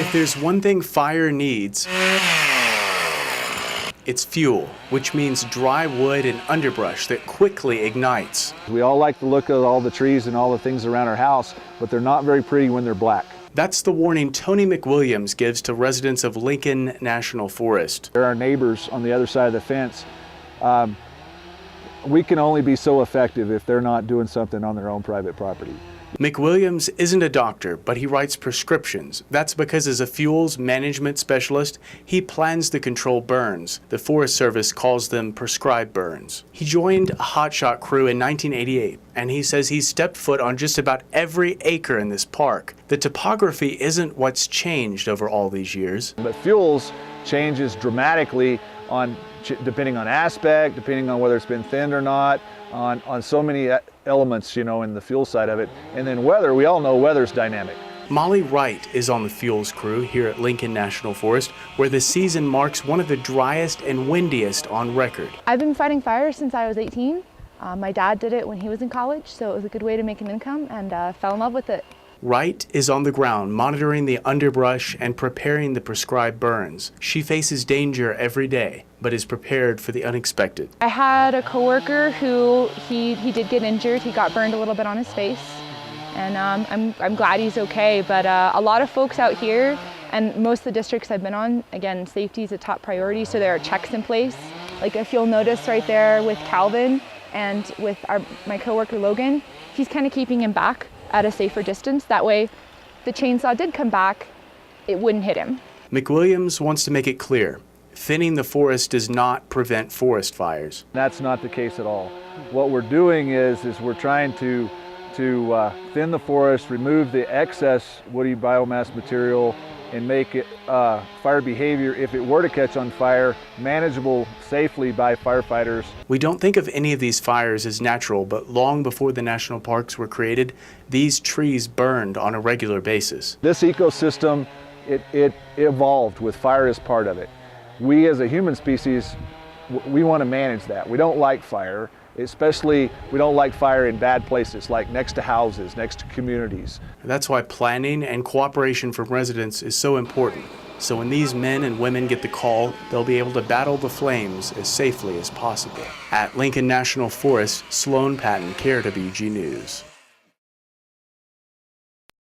If there's one thing fire needs, it's fuel, which means dry wood and underbrush that quickly ignites. We all like the look of all the trees and all the things around our house, but they're not very pretty when they're black. That's the warning Tony McWilliams gives to residents of Lincoln National Forest. They're our neighbors on the other side of the fence. We can only be so effective if they're not doing something on their own private property. McWilliams isn't a doctor, but he writes prescriptions. That's because as a fuels management specialist, he plans to control burns. The Forest Service calls them prescribed burns. He joined a hotshot crew in 1988, and he says he stepped foot on just about every acre in this park. The topography isn't what's changed over all these years. But fuels changes dramatically depending on aspect, depending on whether it's been thinned or not, on so many elements, you know, in the fuel side of it. And then weather, we all know weather's dynamic. Molly Wright is on the fuels crew here at Lincoln National Forest, where the season marks one of the driest and windiest on record. I've been fighting fires since I was 18. My dad did it when he was in college, so it was a good way to make an income, and fell in love with it. Wright is on the ground monitoring the underbrush and preparing the prescribed burns. She faces danger every day, but is prepared for the unexpected. I had a coworker who he did get injured. He got burned a little bit on his face, and I'm glad he's okay. But a lot of folks out here, and most of the districts I've been on, again, safety is a top priority, so there are checks in place. Like if you'll notice right there with Calvin and with my coworker Logan, he's kind of keeping him back at a safer distance. That way, if the chainsaw did come back, it wouldn't hit him. McWilliams wants to make it clear, thinning the forest does not prevent forest fires. That's not the case at all. What we're doing is we're trying to thin the forest, remove the excess woody biomass material, and make it fire behavior, if it were to catch on fire, manageable safely by firefighters. We don't think of any of these fires as natural, but long before the national parks were created, these trees burned on a regular basis. This ecosystem, it evolved with fire as part of it. We as a human species, we want to manage that. We don't like fire. Especially, we don't like fire in bad places, like next to houses, next to communities. That's why planning and cooperation from residents is so important. So when these men and women get the call, they'll be able to battle the flames as safely as possible. At Lincoln National Forest, Sloan Patton, KRWG News.